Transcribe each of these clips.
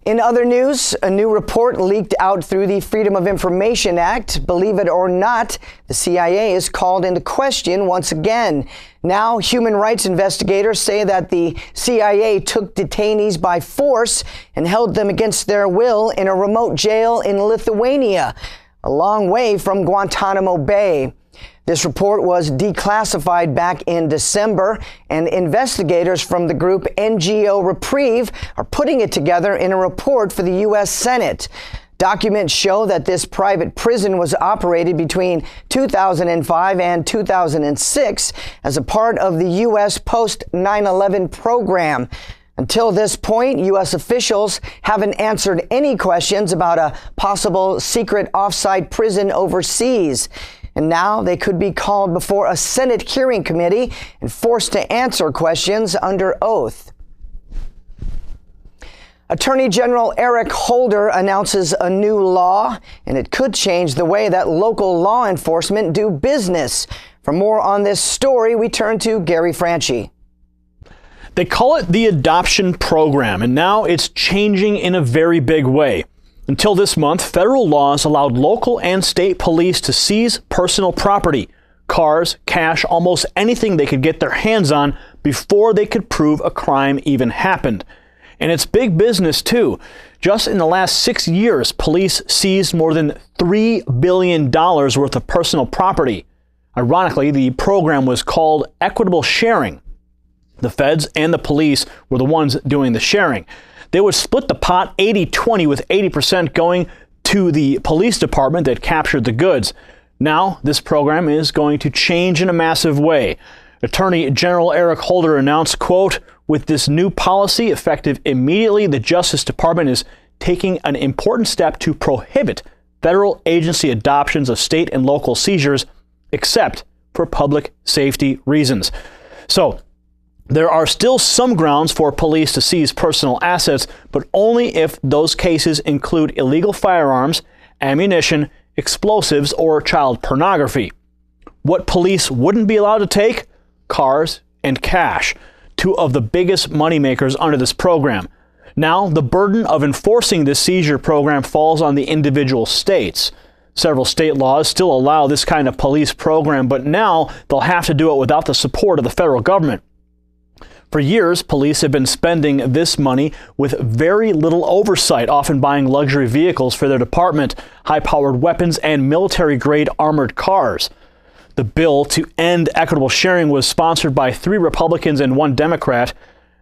In other news, a new report leaked out through the Freedom of Information Act. Believe it or not, the CIA is called into question once again. Now, human rights investigators say that the CIA took detainees by force and held them against their will in a remote jail in Lithuania, a long way from Guantanamo Bay. This report was declassified back in December, and investigators from the group NGO Reprieve are putting it together in a report for the U.S. Senate. Documents show that this private prison was operated between 2005 and 2006 as a part of the U.S. post-9/11 program. Until this point, U.S. officials haven't answered any questions about a possible secret offsite prison overseas. And now they could be called before a Senate hearing committee and forced to answer questions under oath. Attorney General Eric Holder announces a new law, and it could change the way that local law enforcement do business. For more on this story, we turn to Gary Franchi. They call it the adoption program, and now it's changing in a very big way. Until this month, federal laws allowed local and state police to seize personal property, cars, cash, almost anything they could get their hands on before they could prove a crime even happened. And it's big business, too. Just in the last 6 years, police seized more than $3 billion worth of personal property. Ironically, the program was called equitable sharing. The feds and the police were the ones doing the sharing. They would split the pot 80-20, with 80% going to the police department that captured the goods. Now, this program is going to change in a massive way. Attorney General Eric Holder announced, quote, "With this new policy effective immediately, the Justice Department is taking an important step to prohibit federal agency adoptions of state and local seizures, except for public safety reasons." So, there are still some grounds for police to seize personal assets, but only if those cases include illegal firearms, ammunition, explosives, or child pornography. What police wouldn't be allowed to take? Cars and cash, two of the biggest moneymakers under this program. Now, the burden of enforcing this seizure program falls on the individual states. Several state laws still allow this kind of police program, but now they'll have to do it without the support of the federal government. For years, police have been spending this money with very little oversight, often buying luxury vehicles for their department, high-powered weapons, and military-grade armored cars. The bill to end equitable sharing was sponsored by 3 Republicans and 1 Democrat.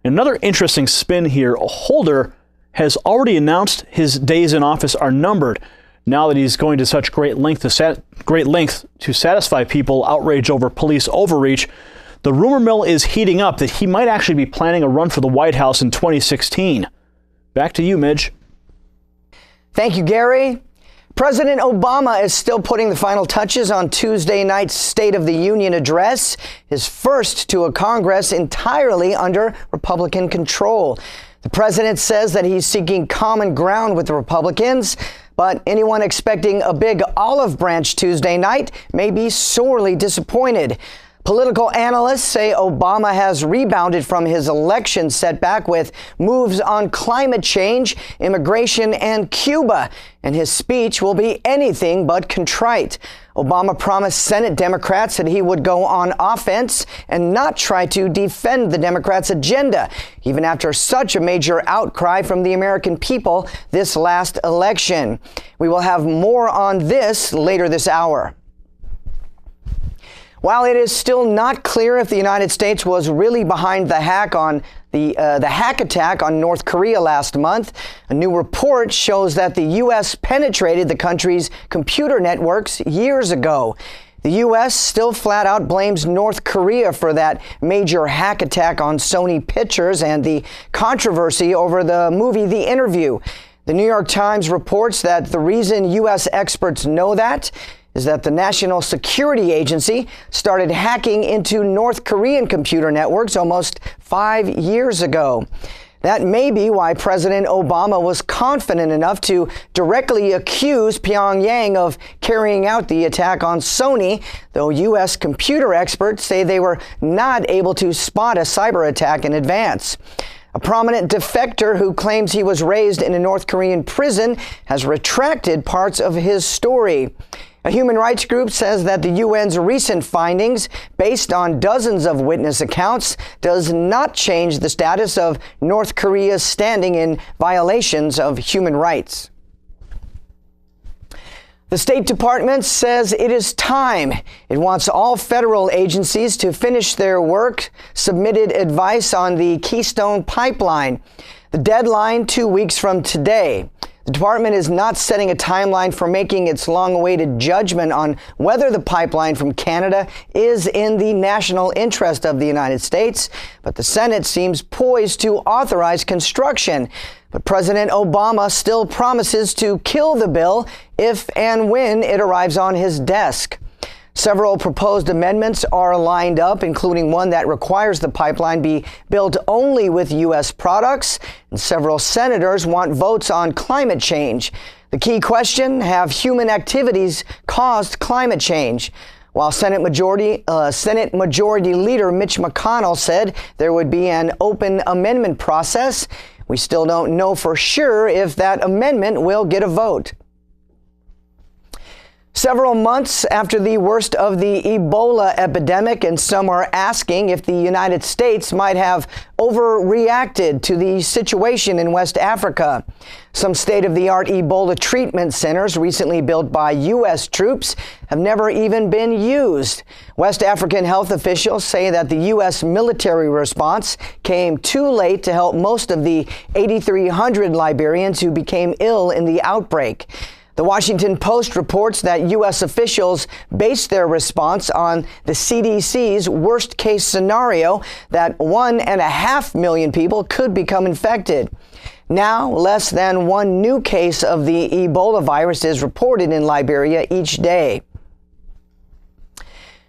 Another interesting spin here, Holder has already announced his days in office are numbered. Now that he's going to such great length to satisfy people outraged over police overreach, the rumor mill is heating up that he might actually be planning a run for the White House in 2016. Back to you, Midge. Thank you, Gary. President Obama is still putting the final touches on Tuesday night's State of the Union address, his first to a Congress entirely under Republican control. The president says that he's seeking common ground with the Republicans, but anyone expecting a big olive branch Tuesday night may be sorely disappointed. Political analysts say Obama has rebounded from his election setback with moves on climate change, immigration, and Cuba, and his speech will be anything but contrite. Obama promised Senate Democrats that he would go on offense and not try to defend the Democrats' agenda, even after such a major outcry from the American people this last election. We will have more on this later this hour. While it is still not clear if the United States was really behind the hack attack on North Korea last month, a new report shows that the U.S. penetrated the country's computer networks years ago. The U.S. still flat out blames North Korea for that major hack attack on Sony Pictures and the controversy over the movie The Interview. The New York Times reports that the reason U.S. experts know that is that the National Security Agency started hacking into North Korean computer networks almost 5 years ago. That may be why President Obama was confident enough to directly accuse Pyongyang of carrying out the attack on Sony, though U.S. computer experts say they were not able to spot a cyber attack in advance. A prominent defector who claims he was raised in a North Korean prison has retracted parts of his story. A human rights group says that the UN's recent findings, based on dozens of witness accounts, does not change the status of North Korea's standing in violations of human rights. The State Department says it is time. It wants all federal agencies to finish their work, submitted advice on the Keystone Pipeline. The deadline 2 weeks from today. The department is not setting a timeline for making its long-awaited judgment on whether the pipeline from Canada is in the national interest of the United States, but the Senate seems poised to authorize construction. But President Obama still promises to kill the bill if and when it arrives on his desk. Several proposed amendments are lined up, including one that requires the pipeline be built only with U.S. products, and several senators want votes on climate change. The key question: have human activities caused climate change? While Senate Majority Leader Mitch McConnell said there would be an open amendment process, we still don't know for sure if that amendment will get a vote. Several months after the worst of the Ebola epidemic, and some are asking if the United States might have overreacted to the situation in West Africa. Some state-of-the-art Ebola treatment centers recently built by U.S. troops have never even been used. West African health officials say that the U.S. military response came too late to help most of the 8,300 Liberians who became ill in the outbreak. The Washington Post reports that U.S. officials based their response on the CDC's worst-case scenario that 1.5 million people could become infected. Now, less than one new case of the Ebola virus is reported in Liberia each day.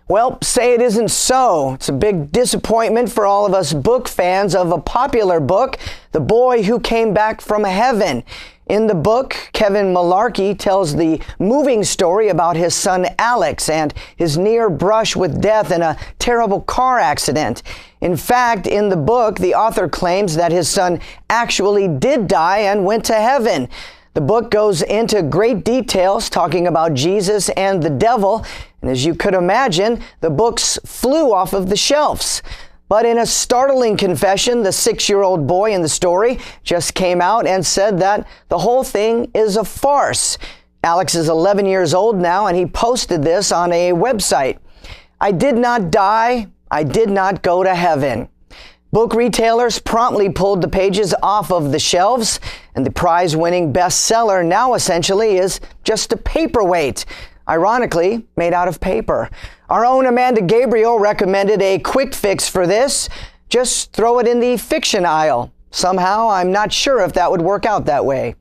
Well, say it isn't so. It's a big disappointment for all of us book fans of a popular book, The Boy Who Came Back from Heaven. In the book, Kevin Malarkey tells the moving story about his son Alex and his near brush with death in a terrible car accident. In fact, in the book, the author claims that his son actually did die and went to heaven. The book goes into great details talking about Jesus and the devil, and as you could imagine, the books flew off of the shelves. But in a startling confession, the 6-year-old boy in the story just came out and said that the whole thing is a farce. Alex is 11 years old now, and he posted this on a website. "I did not die. I did not go to heaven." Book retailers promptly pulled the pages off of the shelves, and the prize-winning bestseller now essentially is just a paperweight, ironically made out of paper. Our own Amanda Gabriel recommended a quick fix for this. Just throw it in the fiction aisle. Somehow, I'm not sure if that would work out that way.